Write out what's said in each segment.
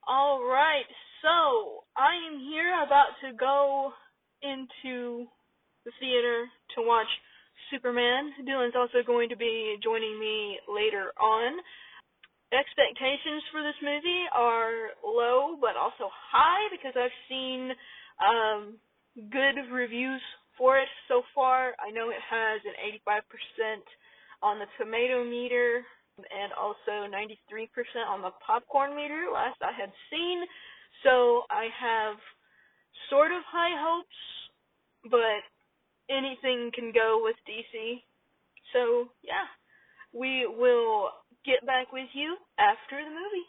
Alright, so I am here about to go into the theater to watch Superman. Dylan's also going to be joining me later on. Expectations for this movie are low but also high because I've seen good reviews for it so far. I know it has an 85% on the tomato meter and also 93% on the popcorn meter, last I had seen. So I have sort of high hopes, but anything can go with DC. So, yeah, we will get back with you after the movie.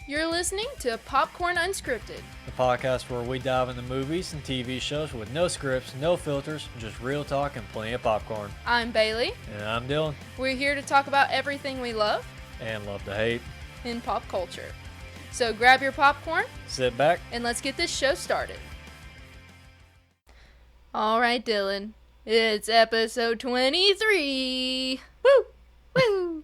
You're listening to Popcorn Unscripted, the podcast where we dive into movies and TV shows with no scripts, no filters, just real talk and plenty of popcorn. I'm Bailey. And I'm Dylan. We're here to talk about everything we love and love to hate in pop culture. So grab your popcorn, sit back, and let's get this show started. Alright, Dylan. It's episode 23. Woo! Woo!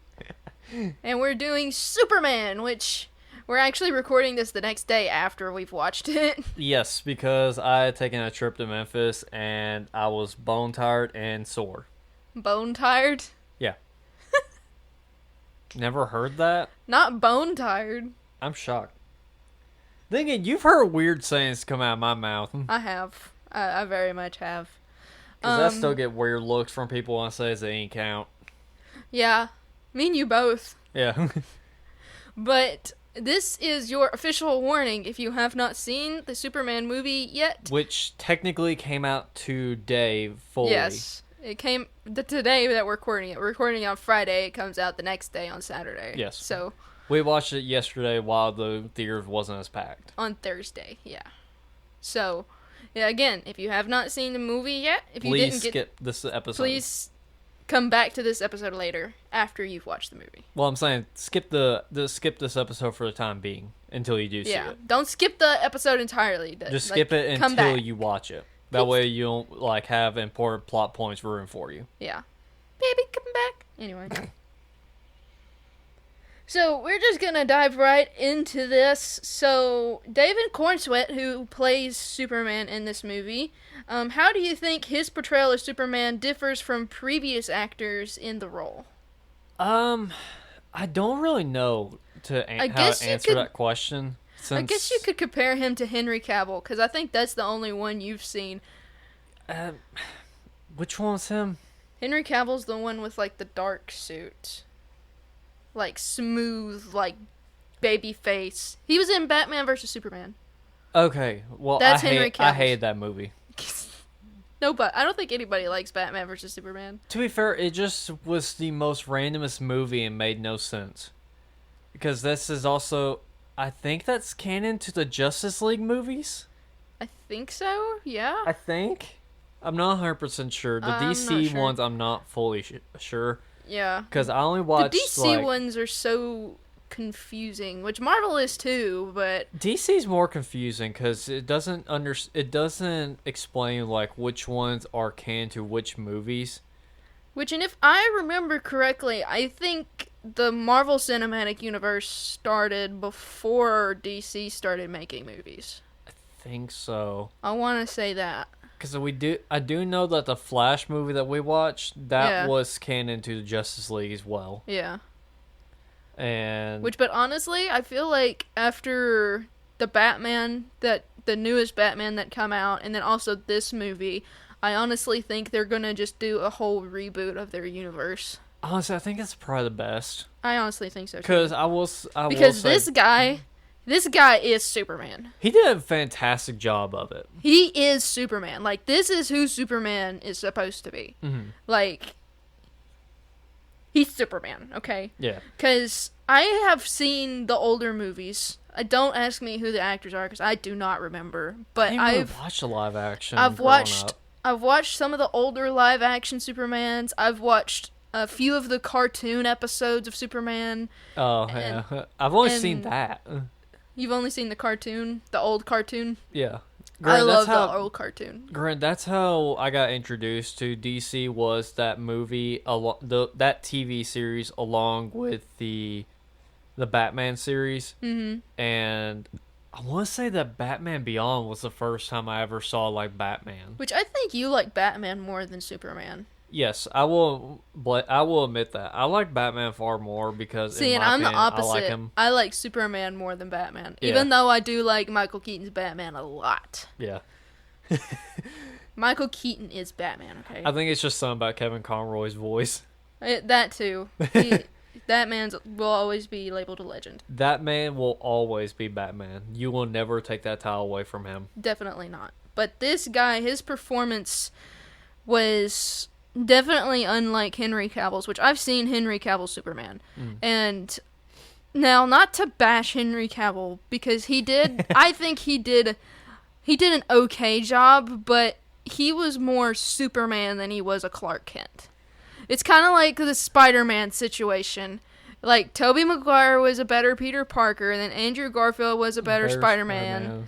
And we're doing Superman, which we're actually recording this the next day after we've watched it. Yes, because I had taken a trip to Memphis and I was bone tired and sore. Bone tired? Yeah. Never heard that? Not bone tired. I'm shocked. Thinking you've heard weird sayings come out of my mouth. I have. I very much have. Because I still get weird looks from people when I say they ain't count. Yeah. Me and you both. Yeah. But this is your official warning if you have not seen the Superman movie yet. Which technically came out today fully. Yes. It came today that we're recording it. We're recording it on Friday. It comes out the next day on Saturday. Yes. So we watched it yesterday while the theater wasn't as packed. On Thursday, yeah. So, yeah, again, if you have not seen the movie yet, if you please didn't get skip this episode. Please come back to this episode later after you've watched the movie. Well, I'm saying skip skip this episode for the time being until you do see it. Don't skip the episode entirely. Just skip it until you watch it. That way you don't have important plot points ruined for you. Yeah. Baby, come back. Anyway. So, we're just gonna dive right into this. So, David Corenswet, who plays Superman in this movie, how do you think his portrayal of Superman differs from previous actors in the role? I don't really know how to answer that question. I guess you could compare him to Henry Cavill, because I think that's the only one you've seen. Which one's him? Henry Cavill's the one with, the dark suit. Smooth, baby face. He was in Batman vs. Superman. Okay, well, that's Henry Cavill. I hated that movie. No, but I don't think anybody likes Batman vs. Superman. To be fair, it just was the most randomest movie and made no sense. Because this is also, I think that's canon to the Justice League movies? I think so, yeah. I think. I'm not 100% sure. The DC ones, I'm not fully sure. Yeah. Because I only watched, the DC ones are so confusing, which Marvel is too, but DC's more confusing because it doesn't explain which ones are canon to which movies. And if I remember correctly, I think the Marvel Cinematic Universe started before DC started making movies. I think so. I want to say that. Because I do know that the Flash movie that we watched, that was canon to the Justice League as well. Yeah. But honestly, I feel like after the newest Batman that come out, and then also this movie, I honestly think they're gonna just do a whole reboot of their universe. Honestly, I think that's probably the best. I honestly think so too. Because this guy is Superman. He did a fantastic job of it. He is Superman. This is who Superman is supposed to be. Mm-hmm. He's Superman, okay? Yeah. Because I have seen the older movies. Don't ask me who the actors are, because I do not remember. But I've watched a live action. I've watched some of the older live action Supermans. I've watched a few of the cartoon episodes of Superman. Oh, yeah. I've only seen that. You've only seen the cartoon? The old cartoon? Yeah. I love the old cartoon. Grant, that's how I got introduced to DC, was that movie, that TV series, along with the the Batman series. Mm-hmm. And I want to say that Batman Beyond was the first time I ever saw like Batman. Which I think you like Batman more than Superman. Yes, I will admit that. I like Batman far more because See, in and my I'm the opinion, opposite. I like him. I like Superman more than Batman. Yeah. Even though I do like Michael Keaton's Batman a lot. Yeah. Michael Keaton is Batman, okay? I think it's just something about Kevin Conroy's voice. That too. That man will always be labeled a legend. That man will always be Batman. You will never take that title away from him. Definitely not. But this guy, his performance was definitely unlike Henry Cavill's, which I've seen Henry Cavill's Superman. And now, not to bash Henry Cavill, because he did, I think he did an okay job, but he was more Superman than he was a Clark Kent. It's kind of like the Spider-Man situation. Like, Tobey Maguire was a better Peter Parker, and then Andrew Garfield was a better Spider-Man.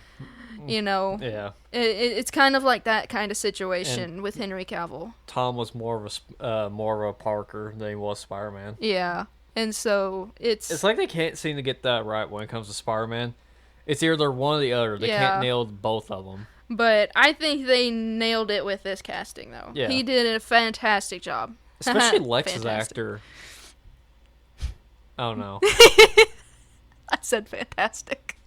You know? Yeah. It's kind of like that kind of situation with Henry Cavill. Tom was more of a Parker than he was Spider-Man. Yeah. And so, it's like they can't seem to get that right when it comes to Spider-Man. It's either one or the other. They can't nail both of them. But I think they nailed it with this casting, though. Yeah. He did a fantastic job. Especially Lex's actor. Oh, no. I said fantastic.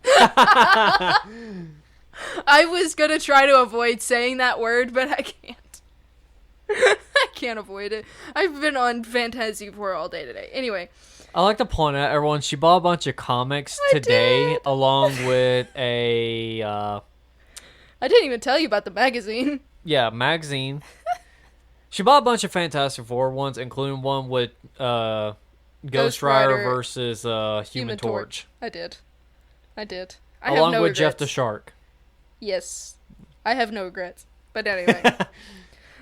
I was going to try to avoid saying that word, but I can't. I can't avoid it. I've been on Fantasy 4 all day today. Anyway. I like to point out, everyone, she bought a bunch of comics today, along with a... I didn't even tell you about the magazine. Yeah, magazine. She bought a bunch of Fantastic Four ones, including one with Ghost Rider versus Human Torch. I did. I along have no with regrets. Jeff the Shark. Yes. I have no regrets. But anyway.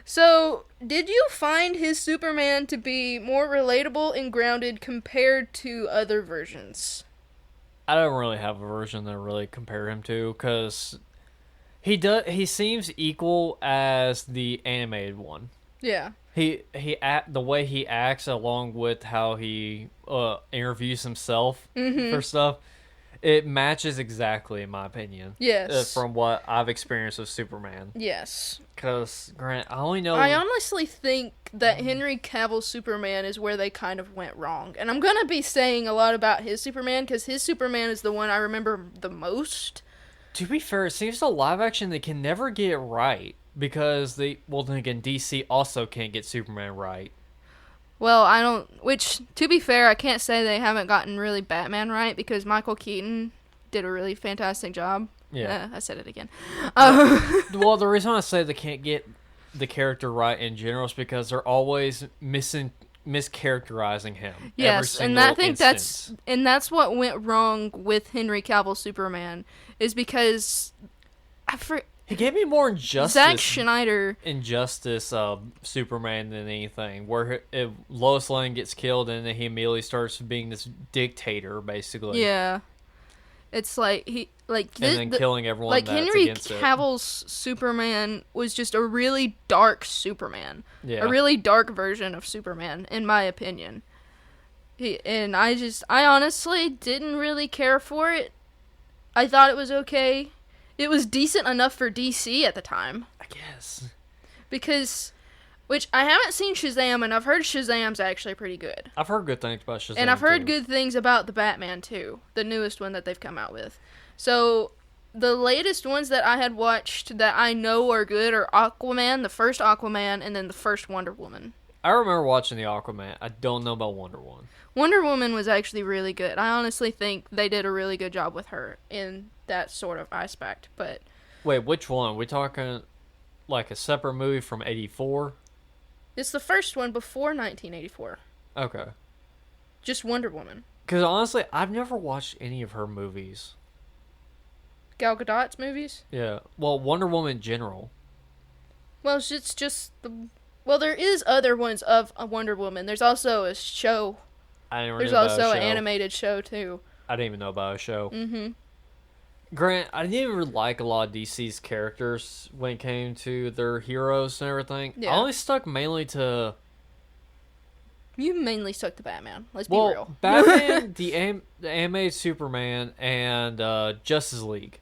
So, did you find his Superman to be more relatable and grounded compared to other versions? I don't really have a version that I really compare him to, because he seems equal as the animated one. Yeah. The way he acts, along with how he interviews himself for stuff, it matches exactly, in my opinion. Yes. From what I've experienced with Superman. Yes. Because, Grant, I only know... I honestly think that Henry Cavill's Superman is where they kind of went wrong. And I'm going to be saying a lot about his Superman, because his Superman is the one I remember the most. To be fair, it seems the live action, they can never get it right. Because then again, DC also can't get Superman right. Well, which, to be fair, I can't say they haven't gotten really Batman right, because Michael Keaton did a really fantastic job. Yeah. I said it again. Well, the reason I say they can't get the character right in general is because they're always mischaracterizing him. Yes, every and I think instance. that's what went wrong with Henry Cavill's Superman, is because he gave me more Injustice. Zack Snyder. Injustice Superman than anything. Where if Lois Lane gets killed and then he immediately starts being this dictator, basically. Yeah. It's like killing everyone. Like that's Henry against Cavill's Superman was just a really dark Superman. Yeah. A really dark version of Superman, in my opinion. I honestly didn't really care for it. I thought it was okay. It was decent enough for DC at the time. I guess. Which I haven't seen Shazam, and I've heard Shazam's actually pretty good. I've heard good things about Shazam, and I've heard good things about the Batman, too. The newest one that they've come out with. So, the latest ones that I had watched that I know are good are Aquaman, the first Aquaman, and then the first Wonder Woman. I remember watching the Aquaman. I don't know about Wonder Woman. Wonder Woman was actually really good. I honestly think they did a really good job with her in that sort of aspect, but... Wait, which one? We talking like a separate movie from 84? It's the first one before 1984. Okay. Just Wonder Woman. Because honestly, I've never watched any of her movies. Gal Gadot's movies? Yeah. Well, Wonder Woman in general. Well, it's just Well, there is other ones of a Wonder Woman. There's also a show. There's also an animated show, too. I didn't even know about a show. Mm-hmm. Grant, I didn't even like a lot of DC's characters when it came to their heroes and everything. Yeah. I only stuck mainly to You mainly stuck to Batman. Let's be Well, real. Batman, the animated Superman, and Justice League.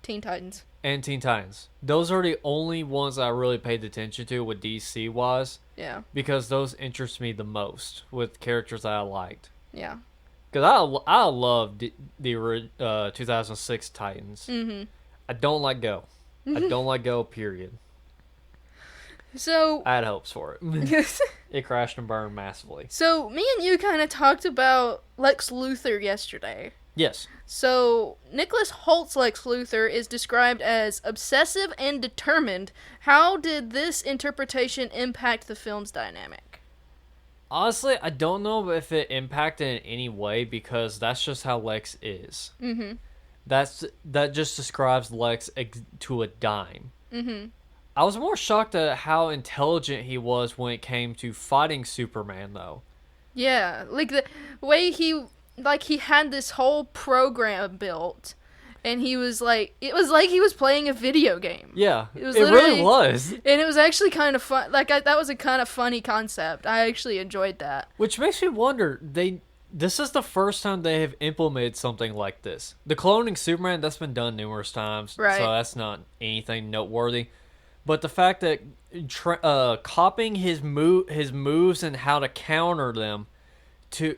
Teen Titans. And Teen Titans. Those are the only ones I really paid attention to with DC-wise. Yeah. Because those interest me the most with characters that I liked. Yeah. Because I love the 2006 Titans. Mm-hmm. I don't let go. I don't let go, period. So... I had hopes for it. It crashed and burned massively. So, me and you kind of talked about Lex Luthor yesterday. Yes. So, Nicholas Holt's Lex Luthor is described as obsessive and determined. How did this interpretation impact the film's dynamic? Honestly, I don't know if it impacted in any way because that's just how Lex is. Mm-hmm. That just describes Lex to a dime. Mm-hmm. I was more shocked at how intelligent he was when it came to fighting Superman, though. Yeah, like the way he had this whole program built, and he was like, it was like he was playing a video game. Yeah, it really was. And it was actually kind of fun. That was a kind of funny concept. I actually enjoyed that. Which makes me wonder, this is the first time they have implemented something like this. The cloning Superman, that's been done numerous times, right? So that's not anything noteworthy. But the fact that copying his moves and how to counter them to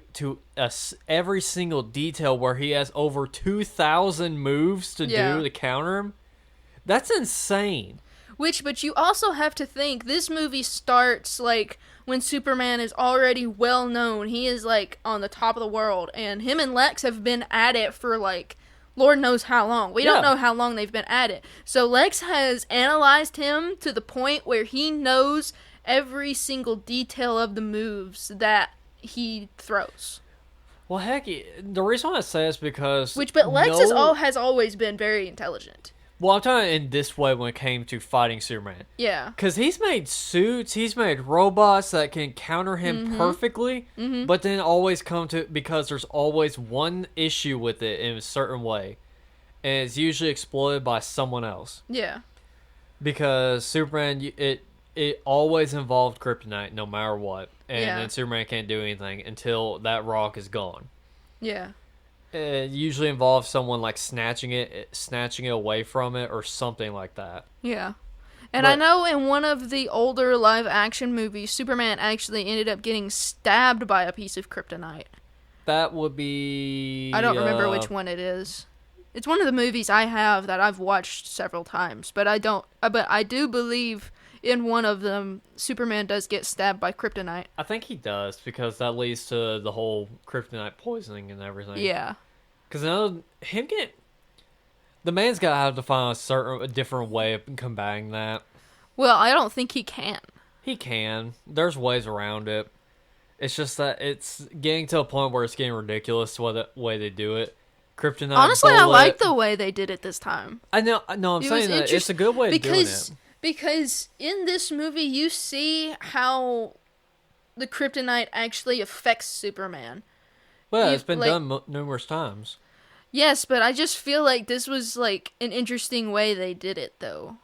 every single detail, where he has over 2,000 moves to do to counter him, that's insane. But you also have to think, this movie starts like when Superman is already well known. He is like on the top of the world, and him and Lex have been at it for like Lord knows how long. We don't know how long they've been at it. So Lex has analyzed him to the point where he knows every single detail of the moves that he throws. Well, heck, the reason why I say is because... But Lex has always been very intelligent. Well, I'm talking in this way when it came to fighting Superman. Yeah. Because he's made suits, he's made robots that can counter him perfectly, but then always come to... Because there's always one issue with it in a certain way, and it's usually exploited by someone else. Yeah. Because Superman, it always involved kryptonite, no matter what. And then Superman can't do anything until that rock is gone. Yeah. It usually involves someone like snatching it away from it or something like that. Yeah. And I know in one of the older live action movies, Superman actually ended up getting stabbed by a piece of kryptonite. That would be... I don't remember which one it is. It's one of the movies I have that I've watched several times, but I do believe in one of them, Superman does get stabbed by kryptonite. I think he does, because that leads to the whole kryptonite poisoning and everything. Yeah. Because I know the man's got to have to find a different way of combating that. Well, I don't think he can. He can. There's ways around it. It's just that it's getting to a point where it's getting ridiculous the way they do it. Kryptonite. Honestly, bullet. I like the way they did it this time. I know. No, I'm saying that it's a good way of doing it. Because in this movie, you see how the kryptonite actually affects Superman. Well, it's been done numerous times. Yes, but I just feel like this was like an interesting way they did it, though.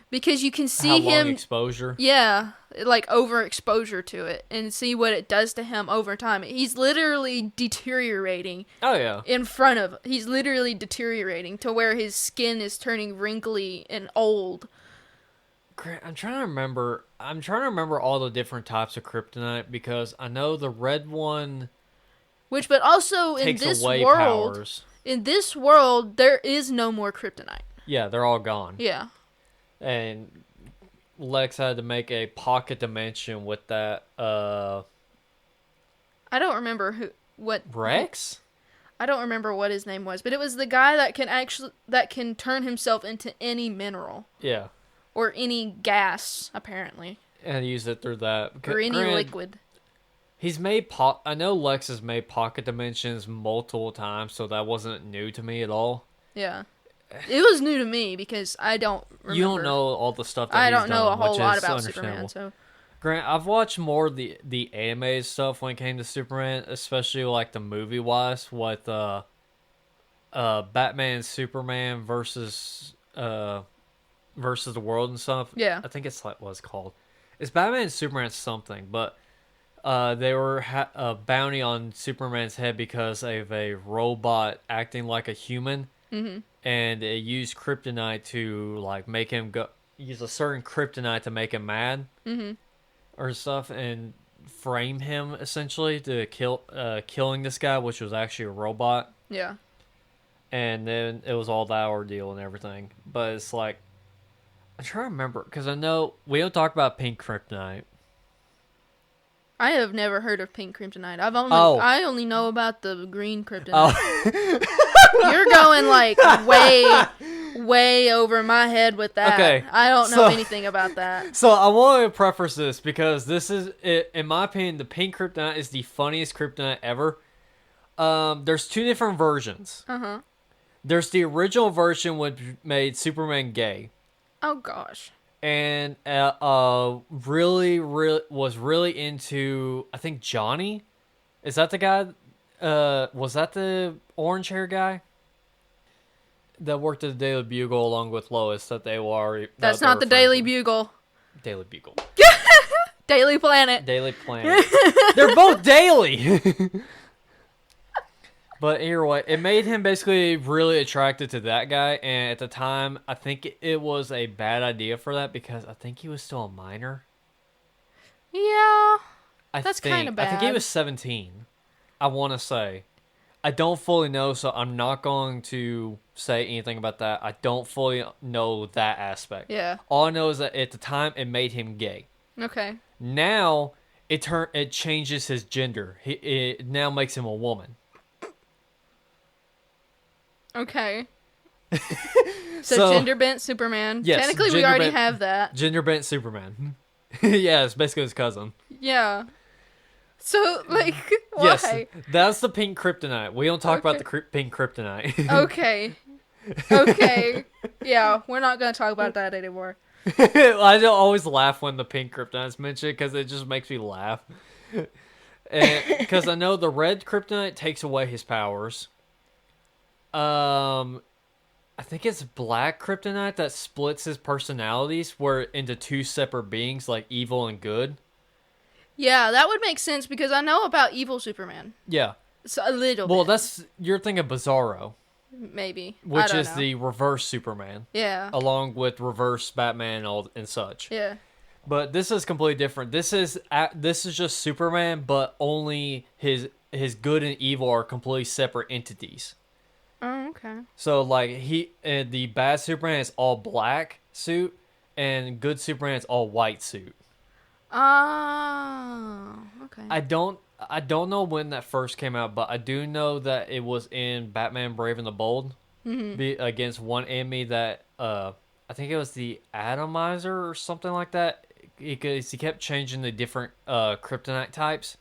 Because you can see how long exposure? Yeah, like overexposure to it, and see what it does to him over time. He's literally deteriorating. Oh yeah. He's literally deteriorating to where his skin is turning wrinkly and old. I'm trying to remember all the different types of kryptonite, because I know the red one. But also in this world, there is no more kryptonite. Yeah, they're all gone. Yeah. And Lex had to make a pocket dimension with that. I don't remember Rex? I don't remember what his name was, but it was the guy that can turn himself into any mineral. Yeah. Or any gas, apparently. And use it through that. Or any liquid. He's made I know Lex has made pocket dimensions multiple times, so that wasn't new to me at all. Yeah. It was new to me because I don't remember. You don't know all the stuff that I don't know a whole lot about Superman, so. Grant, I've watched more of the anime stuff when it came to Superman, especially like the movie wise, with Batman and Superman versus the world and stuff. Yeah. I think it's like what's called. It's Batman and Superman something, but They were a bounty on Superman's head because of a robot acting like a human, and it used kryptonite to like make him use a certain kryptonite to make him mad, or stuff, and frame him essentially to killing this guy, which was actually a robot. Yeah. And then it was all that ordeal and everything. But it's like, I'm trying to remember, because I know we don't talk about pink kryptonite. I have never heard of pink kryptonite. I only know about the green kryptonite. Oh. You're going like way over my head with that. Okay. I don't know anything about that. So I want to preface this because this is, in my opinion, the pink kryptonite is the funniest kryptonite ever. There's two different versions. There's the original version which made Superman gay. Oh gosh. And really was really into, I think, Johnny. Is that the guy? Was that the orange hair guy that worked at the Daily Bugle along with Lois? That's not the Daily Bugle. Daily Bugle. Daily Planet. Daily Planet. They're both daily. But either way, it made him basically really attracted to that guy, and at the time, I think it was a bad idea for that because I think he was still a minor. Yeah, that's kind of bad. I think he was 17, I want to say. I don't fully know, so I'm not going to say anything about that. I don't fully know that aspect. Yeah. All I know is that at the time, it made him gay. Okay. Now, it changes his gender. It now makes him a woman. Okay. So gender bent Superman. Yes, technically we already have that. Gender bent Superman. Yeah, it's basically his cousin. Yeah. So, like, why? Yes, that's the pink kryptonite. We don't talk about the pink kryptonite. Okay. Okay. Yeah, we're not going to talk about that anymore. I always laugh when the pink kryptonite is mentioned because it just makes me laugh. Because I know the red kryptonite takes away his powers. I think it's black kryptonite that splits his personalities into two separate beings, like evil and good. Yeah, that would make sense because I know about evil Superman. Yeah. So a little bit. Well, you're thinking of Bizarro. Maybe. Which is the reverse Superman. Yeah. Along with reverse Batman and such. Yeah. But this is completely different. This is just Superman, but only his good and evil are completely separate entities. Oh, okay. So, like, the bad Superman is all black suit, and good Superman is all white suit. Oh, okay. I don't know when that first came out, but I do know that it was in Batman Brave and the Bold against one enemy that, I think it was the Atomizer or something like that. He kept changing the different kryptonite types.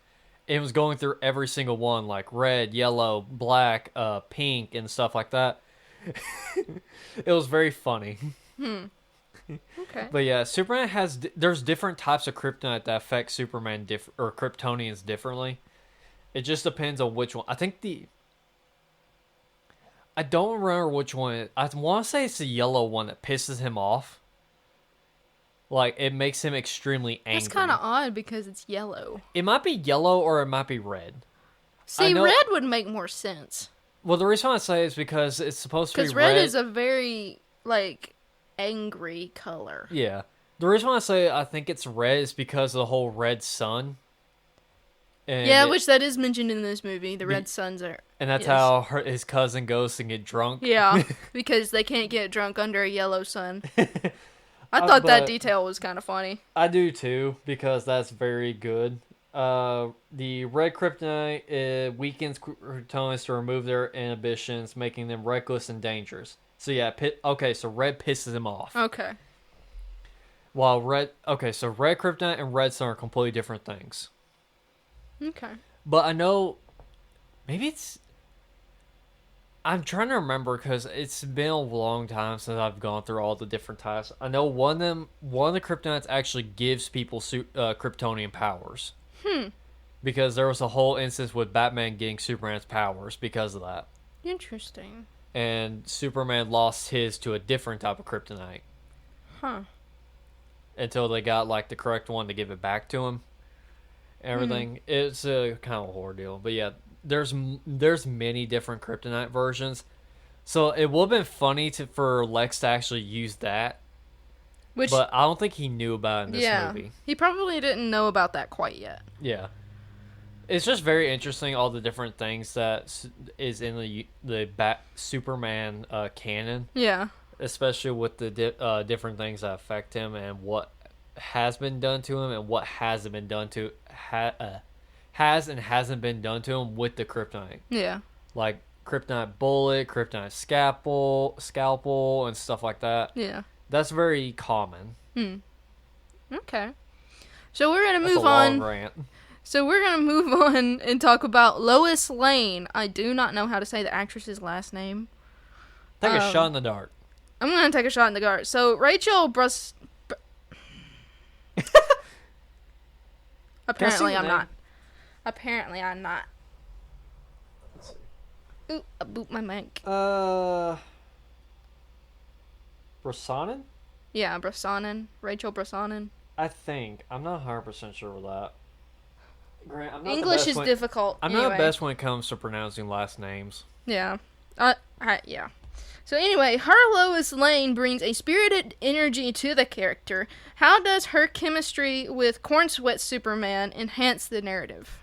It was going through every single one, like red, yellow, black, pink, and stuff like that. It was very funny. Okay. But yeah, Superman there's different types of kryptonite that affect Superman or Kryptonians differently. It just depends on which one. I don't remember which one. I want to say it's the yellow one that pisses him off. Like, it makes him extremely angry. That's kind of odd because it's yellow. It might be yellow or it might be red. See, red would make more sense. Well, the reason I say is because it's supposed to be red. Because red is a very, like, angry color. Yeah. The reason why I say I think it's red is because of the whole red sun. And which that is mentioned in this movie. The red suns are... And that's how his cousin goes to get drunk. Yeah, because they can't get drunk under a yellow sun. I thought that detail was kind of funny. I do too, because that's very good. The red kryptonite weakens Kryptonians to remove their inhibitions, making them reckless and dangerous. So yeah, so red pisses him off. Okay. While red kryptonite and red sun are completely different things. Okay. But I know, maybe I'm trying to remember because it's been a long time since I've gone through all the different types. I know one of the kryptonites actually gives people Kryptonian powers. Because there was a whole instance with Batman getting Superman's powers because of that. Interesting. And Superman lost his to a different type of kryptonite. Huh. Until they got, like, the correct one to give it back to him. everything. It's a kind of a horror deal. But yeah, there's many different kryptonite versions. So it would have been funny for Lex to actually use that. But I don't think he knew about it in this movie. He probably didn't know about that quite yet. Yeah. It's just very interesting, all the different things that is in the Superman canon. Yeah. Especially with the different things that affect him and what has been done to him and what hasn't been done to has and hasn't been done to him with the kryptonite. Yeah. Like kryptonite bullet, kryptonite scalpel, and stuff like that. Yeah. That's very common. Okay. So we're gonna move on. Long rant. So we're gonna move on and talk about Lois Lane. I do not know how to say the actress's last name. Take a shot in the dark. I'm gonna take a shot in the dark. So Rachel Apparently I'm not. Apparently I'm not. Let's see. Ooh, I booped my mic. Brosnahan? Yeah, Brosnahan. Rachel Brosnahan. I think. I'm not 100% sure with that. Grant, I'm not English is difficult. I'm not the best when it comes to pronouncing last names. Yeah. Yeah. So anyway, her Lois Lane brings a spirited energy to the character. How does her chemistry with Corenswet Superman enhance the narrative?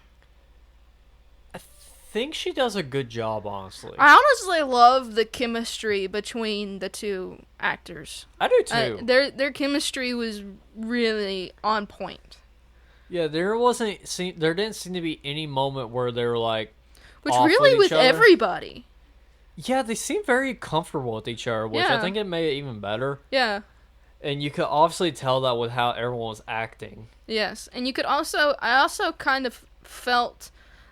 I think she does a good job, honestly. I honestly love the chemistry between the two actors. I do too. Their chemistry was really on point. Yeah, there didn't seem to be any moment where they were like, which off really with each other. Everybody. Yeah, they seem very comfortable with each other, which I think it made it even better. Yeah. And you could obviously tell that with how everyone was acting. Yes, and I also kind of felt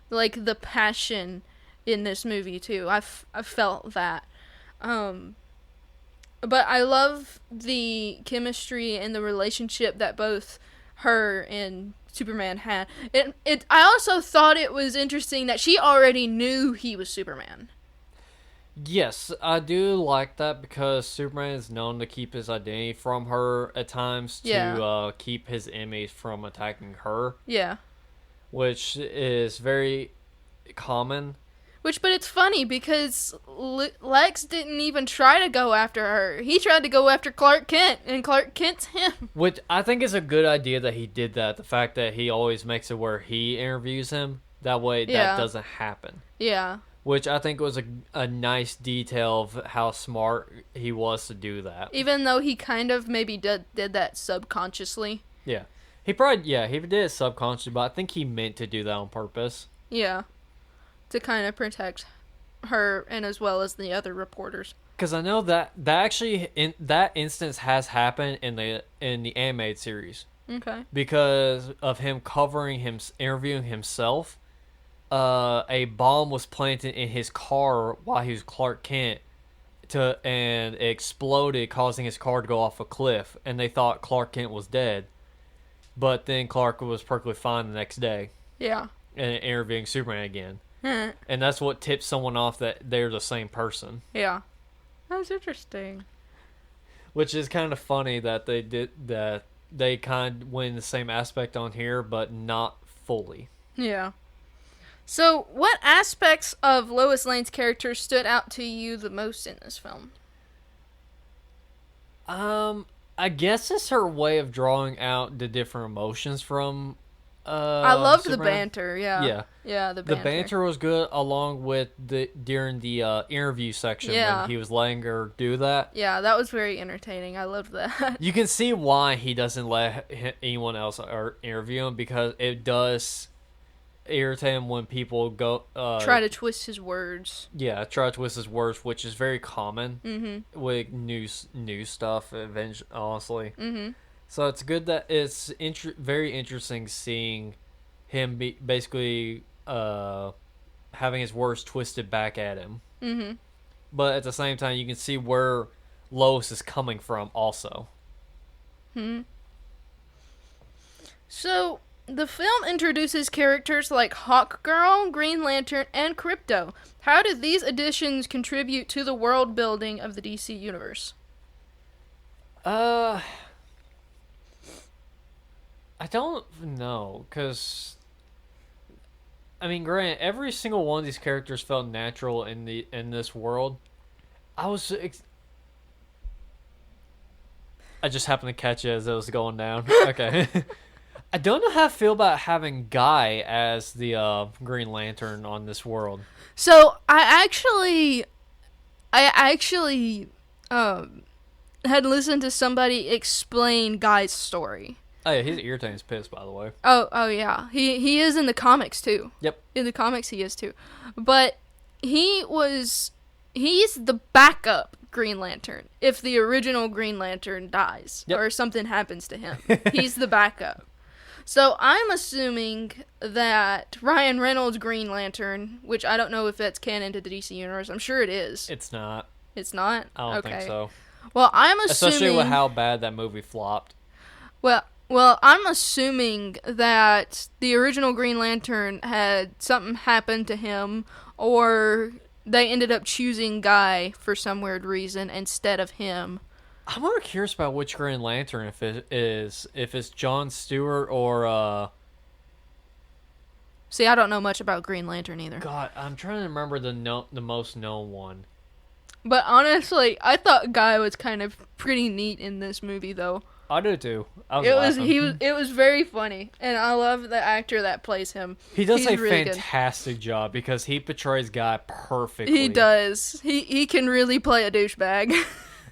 like the passion in this movie too. I felt that. But I love the chemistry and the relationship that both her and Superman had. I also thought it was interesting that she already knew he was Superman. Yes, I do like that because Superman is known to keep his identity from her at times to keep his enemies from attacking her. Yeah. Which is very common. But it's funny because Lex didn't even try to go after her. He tried to go after Clark Kent, and Clark Kent's him. Which I think is a good idea that he did that. The fact that he always makes it where he interviews him. That way that doesn't happen. Yeah. Which I think was a nice detail of how smart he was to do that. Even though he kind of maybe did that subconsciously. Yeah. He did it subconsciously, but I think he meant to do that on purpose. Yeah. To kind of protect her and as well as the other reporters. Because I know that actually in that instance has happened in the animated series. Okay. Because of him interviewing himself. A bomb was planted in his car while he was Clark Kent, and it exploded, causing his car to go off a cliff. And they thought Clark Kent was dead, but then Clark was perfectly fine the next day. Yeah. And interviewing Superman again, and that's what tipped someone off that they're the same person. Yeah, that's interesting. Which is kind of funny that they did that. They kind of went in the same aspect on here, but not fully. Yeah. So, what aspects of Lois Lane's character stood out to you the most in this film? I guess it's her way of drawing out the different emotions from I loved Superman. The banter, yeah. Yeah, the banter. The banter was good, along with during the interview section when he was letting her do that. Yeah, that was very entertaining. I loved that. You can see why he doesn't let anyone else interview him, because it does irritate him when people go try to twist his words. Yeah, try to twist his words, which is very common with news stuff. Honestly, so it's good that it's very interesting seeing him basically having his words twisted back at him. But at the same time, you can see where Lois is coming from, also. So. The film introduces characters like Hawkgirl, Green Lantern, and Crypto. How did these additions contribute to the world building of the DC universe? I don't know, because I mean, granted, every single one of these characters felt natural in this world. I just happened to catch it as it was going down. Okay. I don't know how I feel about having Guy as the Green Lantern on this world. So I actually had listened to somebody explain Guy's story. Oh yeah, he's irritating as piss, by the way. Oh yeah, he is in the comics too. Yep. In the comics he is too, but he's the backup Green Lantern. If the original Green Lantern dies or something happens to him, he's the backup. So I'm assuming that Ryan Reynolds' Green Lantern, which I don't know if that's canon to the DC universe. I'm sure it is. It's not. It's not? I don't think so. Well, I'm assuming... Especially with how bad that movie flopped. Well, I'm assuming that the original Green Lantern had something happen to him, or they ended up choosing Guy for some weird reason instead of him. I'm more curious about which Green Lantern, if it's Jon Stewart or See, I don't know much about Green Lantern either. God, I'm trying to remember the most known one. But honestly, I thought Guy was kind of pretty neat in this movie, though. I do too. It was very funny, and I love the actor that plays him. He does He's a really fantastic job because he portrays Guy perfectly. He does. He can really play a douchebag.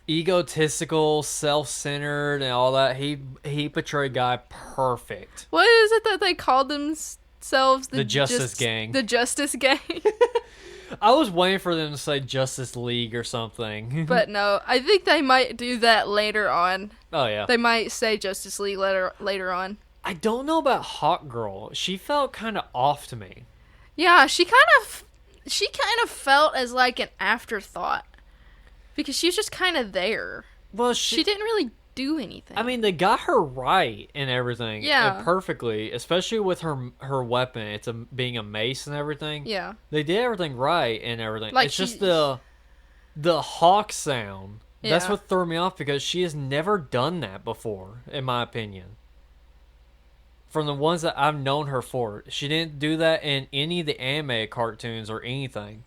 Egotistical, self-centered, and all that. He portrayed Guy perfect. What is it that they called themselves? The Justice Gang. The Justice Gang. I was waiting for them to say Justice League or something. But no, I think they might do that later on. Oh yeah. They might say Justice League later on. I don't know about Hawk Girl. She felt kind of off to me. Yeah, she kind of felt as like an afterthought. Because she was just kind of there. Well, she didn't really do anything. I mean, they got her right and everything. Yeah. And perfectly, especially with her weapon. It's being a mace and everything. Yeah. They did everything right and everything. Like it's just the hawk sound. Yeah. That's what threw me off because she has never done that before, in my opinion. From the ones that I've known her for. She didn't do that in any of the anime cartoons or anything.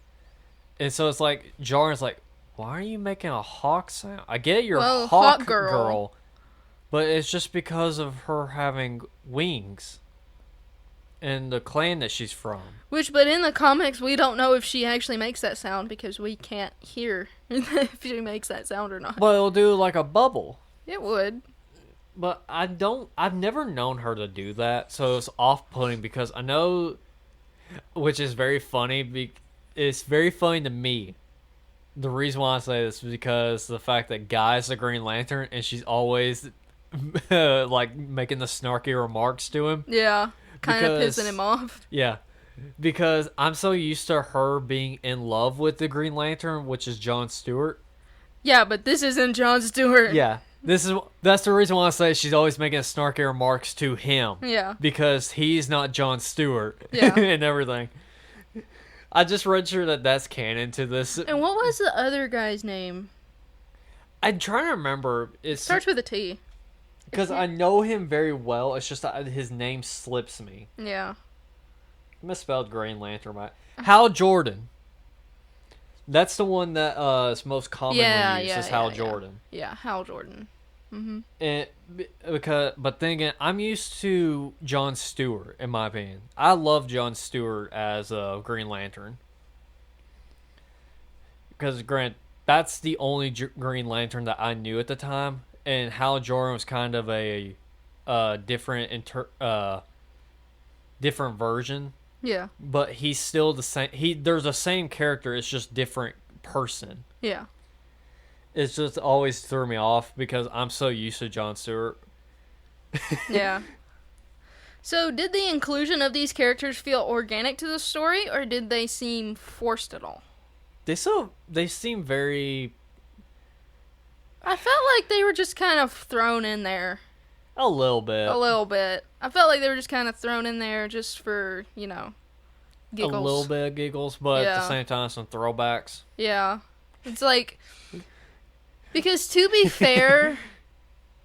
And so it's like, Jarn's like, why are you making a hawk sound? I get you're a hawk girl, but it's just because of her having wings and the clan that she's from. But in the comics, we don't know if she actually makes that sound because we can't hear if she makes that sound or not. Well, it'll do like a bubble. It would. But I've never known her to do that, so it's off-putting because I know, which is very funny, it's very funny to me. The reason why I say this is because the fact that Guy's the Green Lantern and she's always like making the snarky remarks to him. Yeah, kind of pissing him off. Yeah, because I'm so used to her being in love with the Green Lantern, which is Jon Stewart. Yeah, but this isn't Jon Stewart. Yeah, that's the reason why I say she's always making snarky remarks to him. Yeah, because he's not Jon Stewart. Yeah, and everything. I just read sure that that's canon to this. And what was the other guy's name? I'm trying to remember. It starts with a T. Because I know him very well. It's just that his name slips me. Yeah. I misspelled Green Lantern, right? Hal Jordan. That's the one that is most commonly used as Hal Jordan. Yeah, Hal Jordan. Mm-hmm. But then again, I'm used to Jon Stewart, in my opinion. I love Jon Stewart as a Green Lantern. Because, granted, that's the only Green Lantern that I knew at the time. And Hal Jordan was kind of a different version. Yeah. But he's still the same. There's the same character, it's just different person. Yeah. It's just always threw me off because I'm so used to Jon Stewart. Yeah. So, did the inclusion of these characters feel organic to the story, or did they seem forced at all? They seem very... I felt like they were just kind of thrown in there. A little bit. I felt like they were just kind of thrown in there just for, giggles. A little bit of giggles, but at the same time, some throwbacks. Yeah. It's like... Because, to be fair,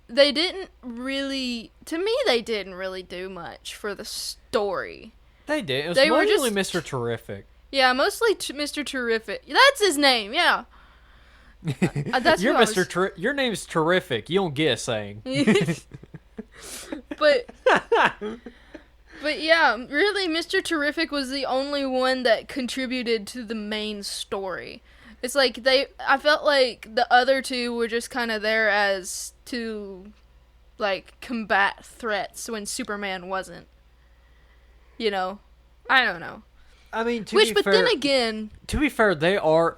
they didn't really do much for the story. They did. It was They were mostly just- Mr. Terrific. Yeah, mostly Mr. Terrific. That's his name. Yeah. That's You're who I was- Your name's Terrific. You don't get a saying. but yeah, really, Mr. Terrific was the only one that contributed to the main story. It's like I felt like the other two were just kind of there as to, like, combat threats when Superman wasn't. You know? I don't know. I mean, then again, to be fair, they are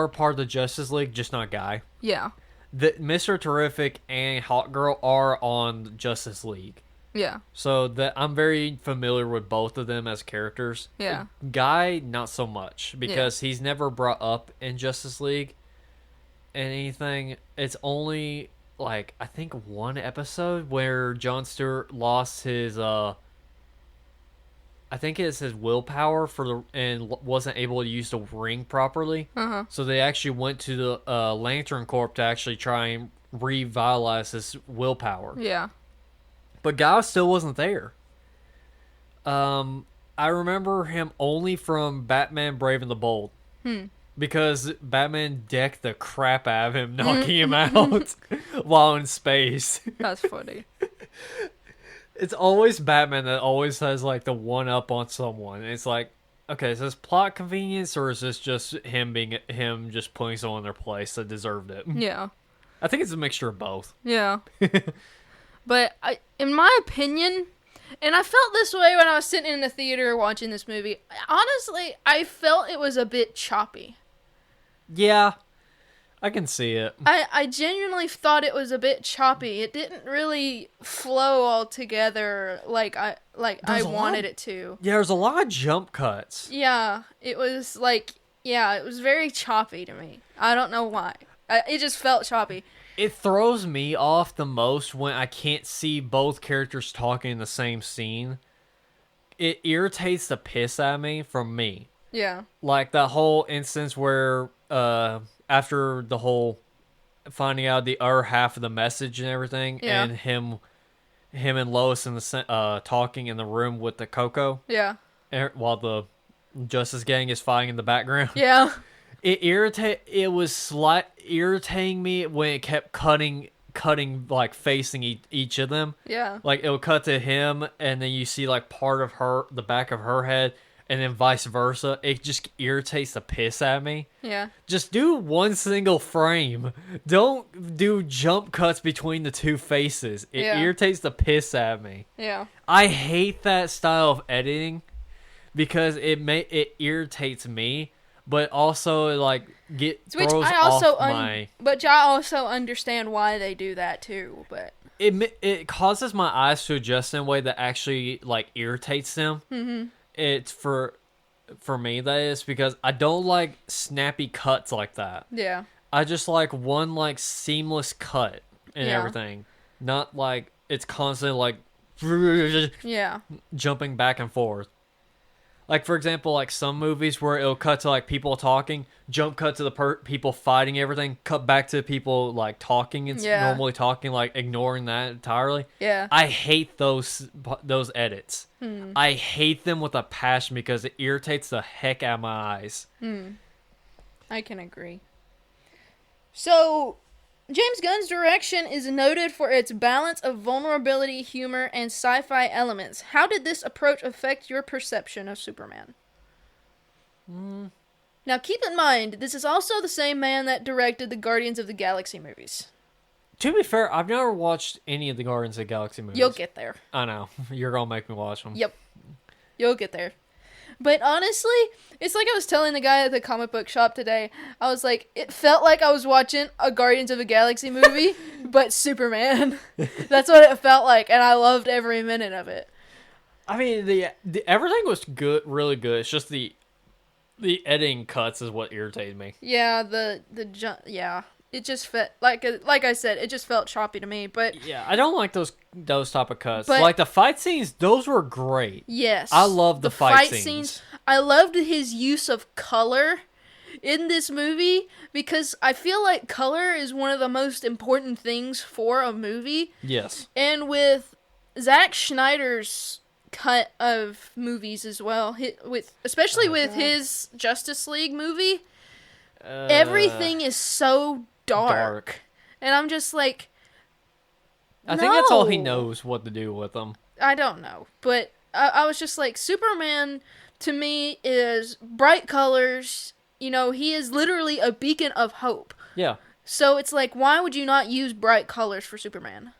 part of the Justice League, just not Guy. yeah. Mr. Terrific and Hawk Girl are on Justice League. Yeah. So I'm very familiar with both of them as characters. Yeah. Guy, not so much, because he's never brought up in Justice League and anything. It's only, like, I think one episode where Jon Stewart lost his, I think it's his willpower and wasn't able to use the ring properly. Uh-huh. So they actually went to the Lantern Corps to actually try and revitalize his willpower. Yeah. But Guy still wasn't there. I remember him only from Batman Brave and the Bold. Because Batman decked the crap out of him, knocking him out while in space. That's funny. It's always Batman that always has, like, the one-up on someone. And it's like, okay, is this plot convenience, or is this just him just putting someone in their place that deserved it? Yeah. I think it's a mixture of both. Yeah. But in my opinion, and I felt this way when I was sitting in the theater watching this movie, honestly, I felt it was a bit choppy. Yeah, I can see it. I genuinely thought it was a bit choppy. It didn't really flow all together like I wanted it to. Yeah, there's a lot of jump cuts. Yeah, it was like, it was very choppy to me. I don't know why. It just felt choppy. It throws me off the most when I can't see both characters talking in the same scene. It irritates the piss out of me from me. Yeah. Like that whole instance where after the whole finding out the other half of the message and everything, and him and Lois in the talking in the room with the Coco. Yeah. While the Justice Gang is fighting in the background. Yeah. It was irritating me when it kept cutting like facing each of them. Yeah. Like it'll cut to him, and then you see like part of the back of her head, and then vice versa. It just irritates the piss out of me. Yeah. Just do one single frame. Don't do jump cuts between the two faces. It irritates the piss out of me. Yeah. I hate that style of editing because it irritates me, but also like throws off my. But I also understand why they do that too. But it causes my eyes to adjust in a way that actually like irritates them. Mm-hmm. It's for me, that is, because I don't like snappy cuts like that. Yeah. I just like one like seamless cut and everything. Not like it's constantly like jumping back and forth. Like, for example, like some movies where it'll cut to like people talking, jump cut to the people fighting everything, cut back to people like talking and normally talking, like ignoring that entirely. Yeah. I hate those edits. I hate them with a passion because it irritates the heck out of my eyes. I can agree. So, James Gunn's direction is noted for its balance of vulnerability, humor, and sci-fi elements. How did this approach affect your perception of Superman? Now, keep in mind, this is also the same man that directed the Guardians of the Galaxy movies. To be fair, I've never watched any of the Guardians of the Galaxy movies. You'll get there. I know. You're going to make me watch them. Yep. You'll get there. But honestly, it's like I was telling the guy at the comic book shop today. I was like, it felt like I was watching a Guardians of the Galaxy movie, but Superman. That's what it felt like, and I loved every minute of it. I mean, the everything was good, really good. It's just the editing cuts is what irritated me. Yeah, it just felt like I said, it just felt choppy to me. But yeah, I don't like those type of cuts. But, like the fight scenes, those were great. Yes, I love the fight scenes. I loved his use of color in this movie because I feel like color is one of the most important things for a movie. Yes, and with Zack Snyder's cut of movies as well. Especially with his Justice League movie, everything is so dark. And I'm just like, I think that's all he knows what to do with them. I don't know, but I was just like, Superman to me is bright colors. You know, he is literally a beacon of hope. Yeah. So it's like, why would you not use bright colors for Superman?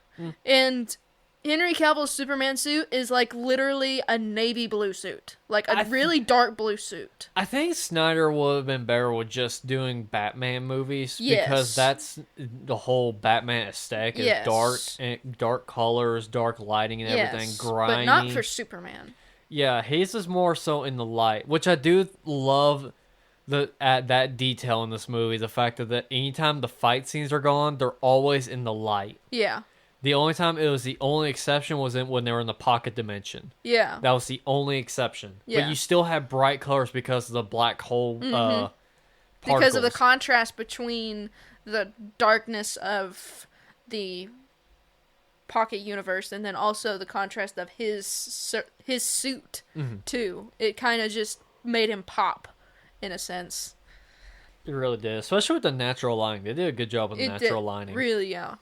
And Henry Cavill's Superman suit is like literally a navy blue suit. Like a really dark blue suit. I think Snyder would have been better with just doing Batman movies. Yes. Because that's the whole Batman aesthetic is dark colors, dark lighting and everything, grimy. But not for Superman. Yeah, his is more so in the light, which I do love. That detail in this movie, the fact that anytime the fight scenes are gone, they're always in the light. Yeah. The only exception was when they were in the pocket dimension. Yeah. That was the only exception. Yeah. But you still have bright colors because of the black hole particles. Because of the contrast between the darkness of the pocket universe and then also the contrast of his suit, too. It kind of just made him pop. In a sense. It really did. Especially with the natural lighting. They did a good job with the natural lighting. Really, yeah.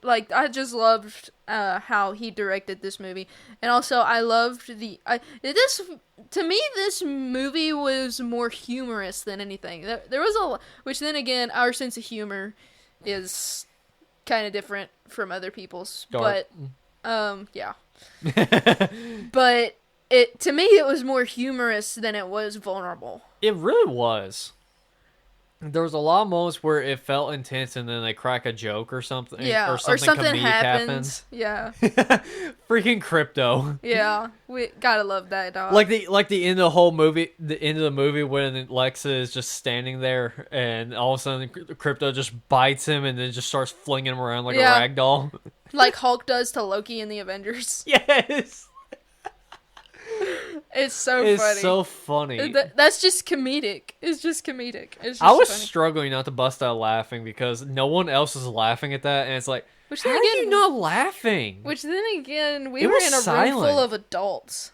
I just loved how he directed this movie. And also, I loved to me, this movie was more humorous than anything. There was which then again, our sense of humor is kind of different from other people's. Dark. But, yeah. But... to me, it was more humorous than it was vulnerable. It really was. There was a lot of moments where it felt intense and then they crack a joke or something. Yeah, or something comedic happens. Yeah. Freaking Crypto. Yeah, we gotta love that dog. Like the end of the whole movie, the end of the movie when Lex is just standing there and all of a sudden Crypto just bites him and then just starts flinging him around like a rag doll. Like Hulk does to Loki in the Avengers. Yes. It's funny. It's so funny. That's just comedic. It's just comedic. It's just I was funny. struggling not to bust out laughing because no one else was laughing at that, and it's like, how are you not laughing? Which then again, we were in a room full of adults.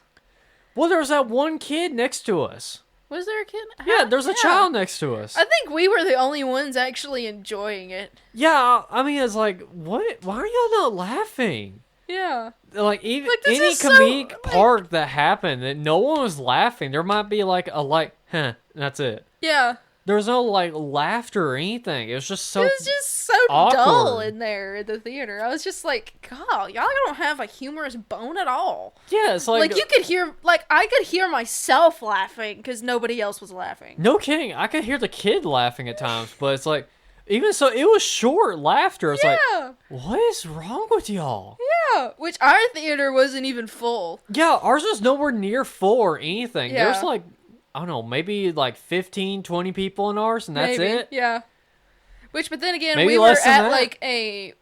Well, there was that one kid next to us. Was there a kid? Yeah, there's a child next to us. I think we were the only ones actually enjoying it. Yeah, I mean, it's like, what? Why are y'all not laughing? Yeah. Like, even any comedic part that happened, that no one was laughing. There might be like that's it. Yeah. There was no like laughter or anything. It was just so awkward. Dull in there in the theater. I was just like, God, y'all don't have a humorous bone at all. Yeah, it's like you could hear, I could hear myself laughing because nobody else was laughing. No kidding. I could hear the kid laughing at times, but it's like, even so, it was short laughter. It's like, what is wrong with y'all? Yeah, which our theater wasn't even full. Yeah, ours was nowhere near full or anything. Yeah. There's like, I don't know, maybe like 15, 20 people in ours, and that's it. Yeah. But then again, maybe we were at that. like a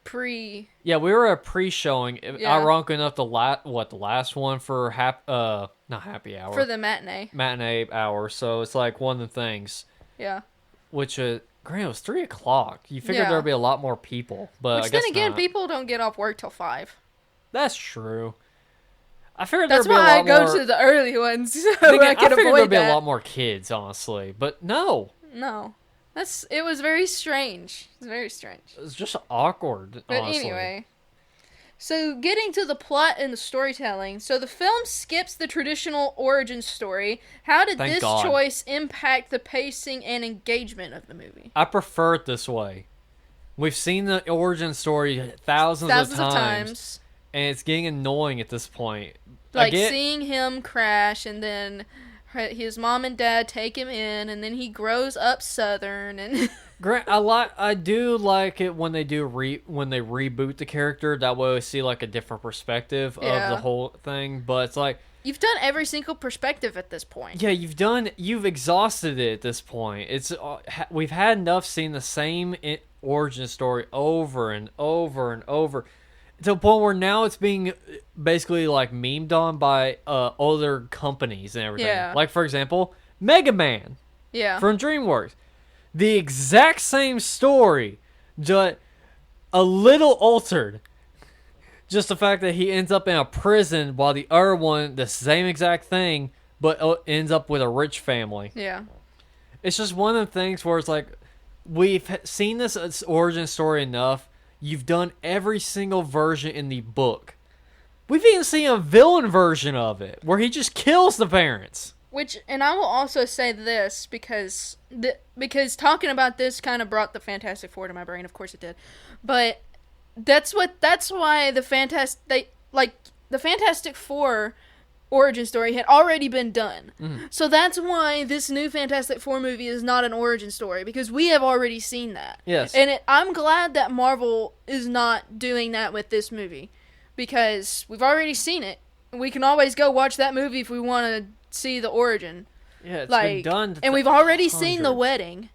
pre... Yeah, we were a pre-showing. Yeah. Ironic enough, the last one for not happy hour. For the matinee. Matinee hour, so it's like one of the things. Yeah. Which, granted, it was 3 o'clock. You figured there'd be a lot more people, but Which I guess then again, not. people don't get off work till 5. That's true. I figured that's there'd be a lot more... That's why I go to the early ones, so I can avoid there'd be a lot more kids, honestly, but no. No. It was very strange. It was very strange. It was just awkward, but honestly. Anyway. So, getting to the plot and the storytelling. So, the film skips the traditional origin story. How did this choice impact the pacing and engagement of the movie? I prefer it this way. We've seen the origin story thousands of times. And it's getting annoying at this point. Like, seeing him crash and then his mom and dad take him in, and then he grows up Southern, and I do like it when they reboot the character. That way, we see like a different perspective of the whole thing. But it's like you've done every single perspective at this point. Yeah, you've exhausted it at this point. We've had enough seeing the same origin story over and over and over. To the point where now it's being basically like memed on by other companies and everything. Yeah. Like, for example, Mega Man. Yeah. From DreamWorks. The exact same story, just a little altered. Just the fact that he ends up in a prison while the other one, the same exact thing, but ends up with a rich family. Yeah. It's just one of the things where it's like, we've seen this origin story enough. You've done every single version in the book. We've even seen a villain version of it where he just kills the parents. And I will also say this because talking about this kind of brought the Fantastic Four to my brain. Of course it did, but that's why the Fantastic Four origin story had already been done. Mm. So that's why this new Fantastic Four movie is not an origin story, because we have already seen that. Yes, and I'm glad that Marvel is not doing that with this movie, because we've already seen it. We can always go watch that movie if we want to see the origin. Yeah, it's been done. And we've already seen the wedding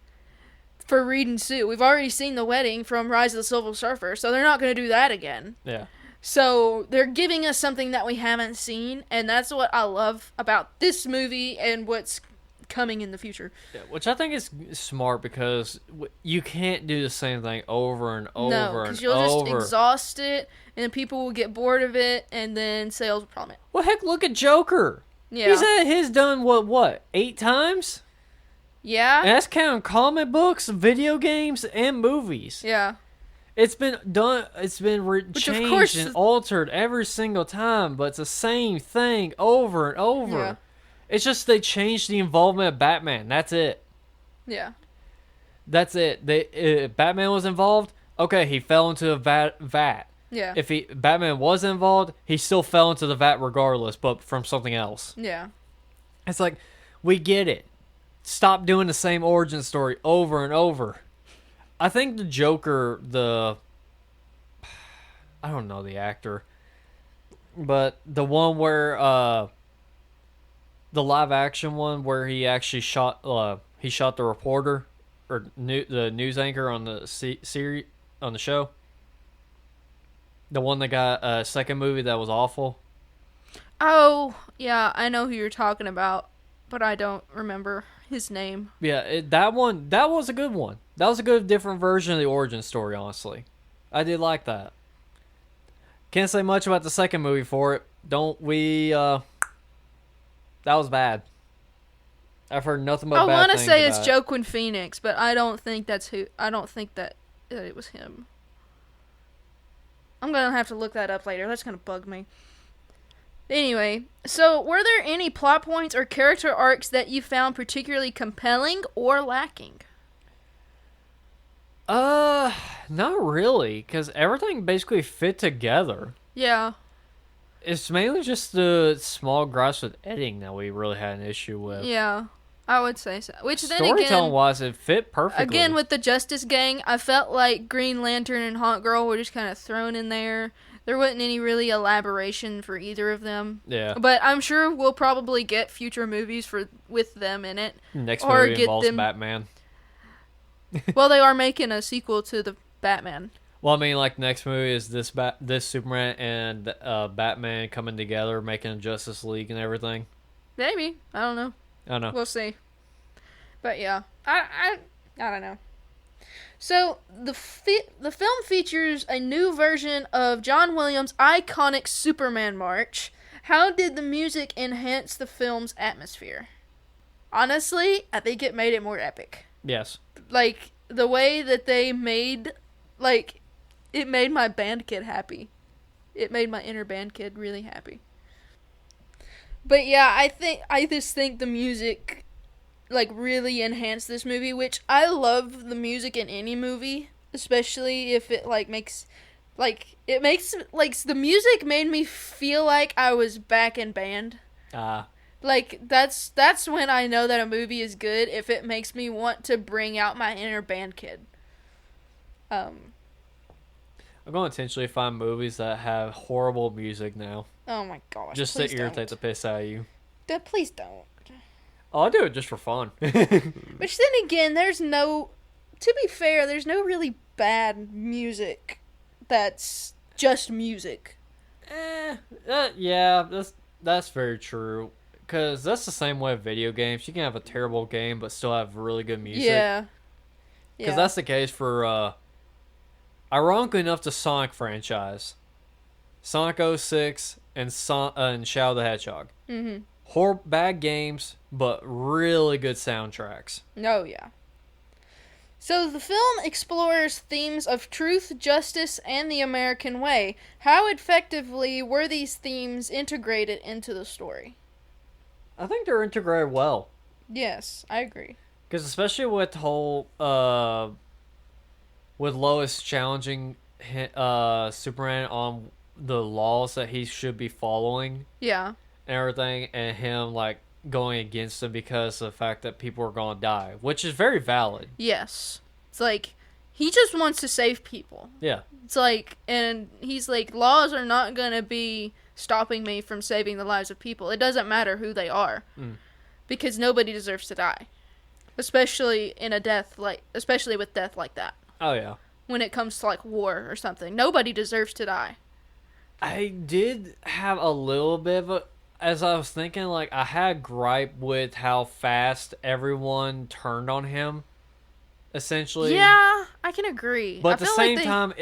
for Reed and Sue. We've already seen the wedding from Rise of the Silver Surfer, so they're not going to do that again. Yeah. So they're giving us something that we haven't seen, and that's what I love about this movie and what's coming in the future. Yeah, which I think is smart, because you can't do the same thing over and over and over. No, because you'll just exhaust it, and then people will get bored of it, and then sales will plummet. Well, heck, look at Joker. Yeah. He's had his done, what, 8 times? Yeah. And that's counting comic books, video games, and movies. Yeah. It's been done, it's been changed and altered every single time, but it's the same thing over and over. Yeah. It's just they changed the involvement of Batman. That's it. Yeah. That's it. Batman was involved, okay, he fell into a vat. Yeah. If Batman was involved, he still fell into the vat regardless, but from something else. Yeah. It's like, we get it. Stop doing the same origin story over and over. I think the Joker, I don't know the actor, but the one where, the live action one where he actually shot the reporter, or the news anchor on the series, on the show. The one that got a second movie that was awful. Oh, yeah, I know who you're talking about, but I don't remember his name. Yeah, that was a good one. That was a good, different version of the origin story, honestly. I did like that. Can't say much about the second movie for it. That was bad. I've heard nothing but bad things. I want to say it's Joaquin Phoenix, but I don't think that it was him. I'm going to have to look that up later. That's going to bug me. Anyway, so were there any plot points or character arcs that you found particularly compelling or lacking? Not really, because everything basically fit together. Yeah. It's mainly just the small gripes with editing that we really had an issue with. Yeah, I would say so. Which then again, storytelling-wise, it fit perfectly. Again, with the Justice Gang, I felt like Green Lantern and Hawk Girl were just kind of thrown in there. There wasn't any really elaboration for either of them. Yeah. But I'm sure we'll probably get future movies with them in it. Next movie involves Batman. Well, they are making a sequel to the Batman. Well, I mean, like, next movie is this Superman and Batman coming together, making a Justice League and everything. Maybe. I don't know. I don't know. We'll see. But yeah, I don't know. So the film features a new version of John Williams' iconic Superman march. How did the music enhance the film's atmosphere? Honestly, I think it made it more epic. Yes. Like, the way that they made, like, it made my band kid happy. It made my inner band kid really happy. But yeah, I just think the music, like, really enhanced this movie, which I love the music in any movie, especially if it, like, the music made me feel like I was back in band. Like, that's when I know that a movie is good, if it makes me want to bring out my inner band kid. I'm going to intentionally find movies that have horrible music now. Oh my gosh. Just to irritate the piss out of you. Please don't. Oh, I'll do it just for fun. Which then again, to be fair, there's no really bad music that's just music. Yeah, that's very true. Because that's the same way with video games. You can have a terrible game, but still have really good music. Yeah. Because that's the case for, ironically enough, the Sonic franchise. Sonic 06, and Shadow the Hedgehog. Mm-hmm. Bad games, but really good soundtracks. Oh, yeah. So the film explores themes of truth, justice, and the American way. How effectively were these themes integrated into the story? I think they're integrated well. Yes, I agree. Because especially with the whole, with Lois challenging Superman on the laws that he should be following. Yeah. And everything, and him, like, going against them because of the fact that people are going to die, which is very valid. Yes. It's like, he just wants to save people. Yeah. It's like, and he's like, laws are not going to be stopping me from saving the lives of people. It doesn't matter who they are. Because nobody deserves to die. Especially especially with death like that. Oh, yeah. When it comes to, like, war or something. Nobody deserves to die. I did have a little bit of a... As I was thinking, like, I had gripe with how fast everyone turned on him, essentially. Yeah, I can agree. But at the same time,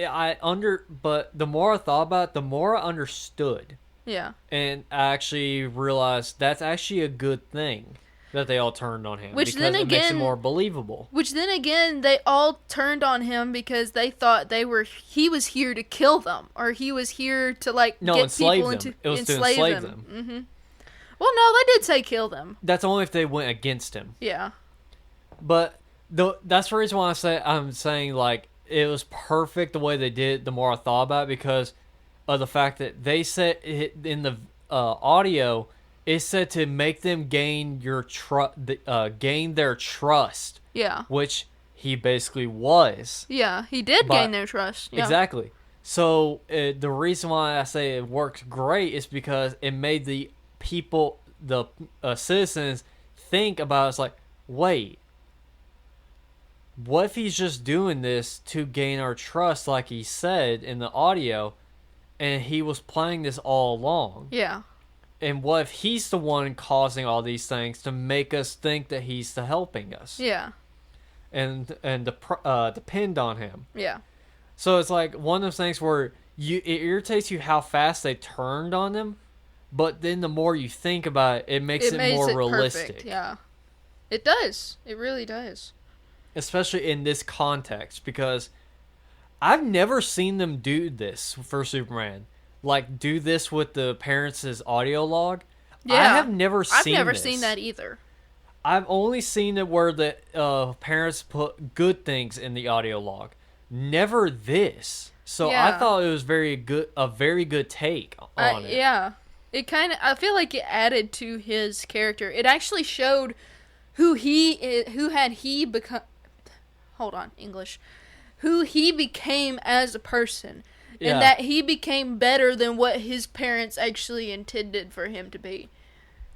but the more I thought about it, the more I understood. Yeah. And I actually realized that's actually a good thing that they all turned on him. Which because then it makes it again- more believable. Which then again, they all turned on him because they thought he was here to kill them. Or he was here to, like, get enslave people them. into... It was to enslave them. Mm-hmm. Well, no, they did say kill them. That's only if they went against him. Yeah. But that's the reason why I'm saying, like, it was perfect the way they did it the more I thought about it, because of the fact that they said in the audio, it said to make them gain gain their trust. Yeah. Which he basically was. Yeah, he did gain their trust. Yeah. Exactly. So the reason why I say it worked great is because it made the people, the citizens, think about it. It's like, wait, what if he's just doing this to gain our trust, like he said in the audio, and he was playing this all along? Yeah. And what if he's the one causing all these things to make us think that he's the helping us? Yeah. And depend on him. Yeah. So it's like one of those things where it irritates you how fast they turned on them, but then the more you think about it, it makes it more realistic. Perfect. Yeah. It does. It really does. Especially in this context, because I've never seen them do this for Superman. Like, do this with the parents' audio log. Yeah. I have never seen I've never this. seen that either. I've only seen it where the parents put good things in the audio log. Never this. So Yeah. I thought it was a very good take on it. Yeah. It kind of, I feel like it added to his character. It actually showed who he become. Hold on, English. Who he became as a person. Yeah. And that he became better than what his parents actually intended for him to be.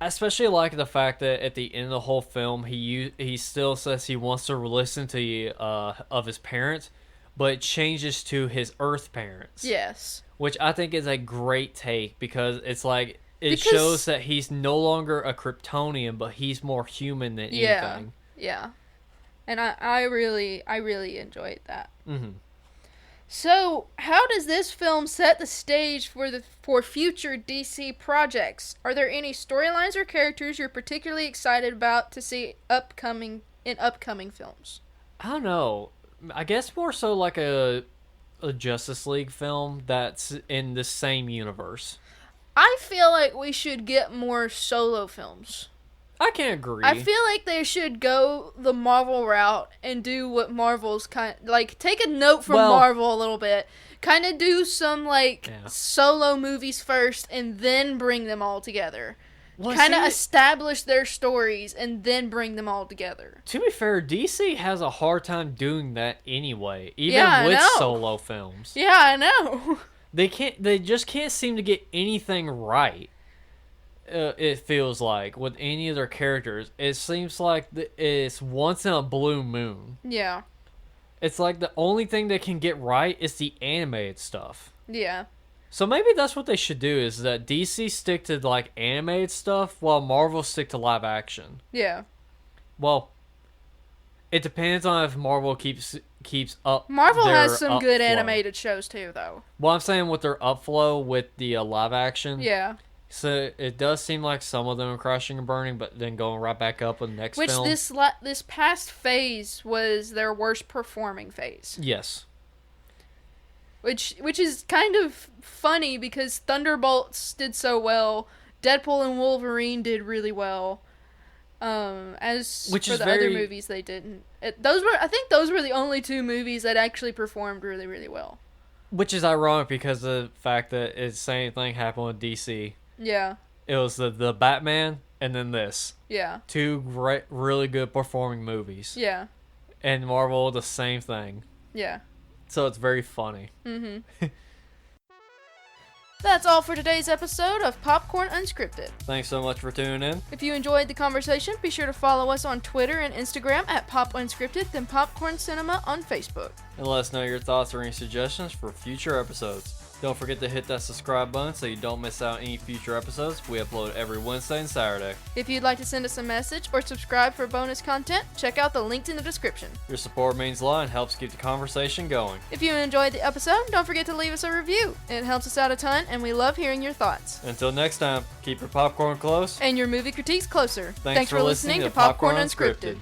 I especially like the fact that at the end of the whole film, he still says he wants to listen to of his parents, but it changes to his Earth parents. Yes. Which I think is a great take, because it's like it Because- shows that he's no longer a Kryptonian, but he's more human than anything. Yeah. And I really enjoyed that. Mm-hmm. So, how does this film set the stage for future DC projects? Are there any storylines or characters you're particularly excited about to see upcoming films? I don't know. I guess more so like a Justice League film that's in the same universe. I feel like we should get more solo films. I can agree. I feel like they should go the Marvel route and do what Marvel's take a note from Marvel a little bit. Kind of do some solo movies first and then bring them all together. Kind of establish their stories and then bring them all together. To be fair, DC has a hard time doing that anyway, even with solo films. Yeah, I know. They just can't seem to get anything right. It feels like with any of their characters, it seems like it's once in a blue moon. Yeah. It's like the only thing they can get right is the animated stuff. Yeah. So maybe that's what they should do, is that DC stick to like animated stuff while Marvel stick to live action. Yeah. Well, it depends on if Marvel keeps keeps up. Marvel their has some good upflow. animated shows too, though. Well, I'm saying with their upflow with the live action. Yeah. So it does seem like some of them are crashing and burning, but then going right back up with the next film. Which this past phase was their worst performing phase. Yes. Which is kind of funny because Thunderbolts did so well, Deadpool and Wolverine did really well. Which for the other movies they didn't. I think those were the only two movies that actually performed really, really well. Which is ironic because of the fact that the same thing happened with DC. Yeah. It was the Batman and then this. Yeah. Two great, really good performing movies. Yeah. And Marvel, the same thing. Yeah. So it's very funny. Mm-hmm. That's all for today's episode of Popcorn Unscripted. Thanks so much for tuning in. If you enjoyed the conversation, be sure to follow us on Twitter and Instagram at PopUnscripted, then Popcorn Cinema on Facebook. And let us know your thoughts or any suggestions for future episodes. Don't forget to hit that subscribe button so you don't miss out on any future episodes. We upload every Wednesday and Saturday. If you'd like to send us a message or subscribe for bonus content, check out the links in the description. Your support means a lot and helps keep the conversation going. If you enjoyed the episode, don't forget to leave us a review. It helps us out a ton, and we love hearing your thoughts. Until next time, keep your popcorn close and your movie critiques closer. Thanks for listening to Popcorn Unscripted.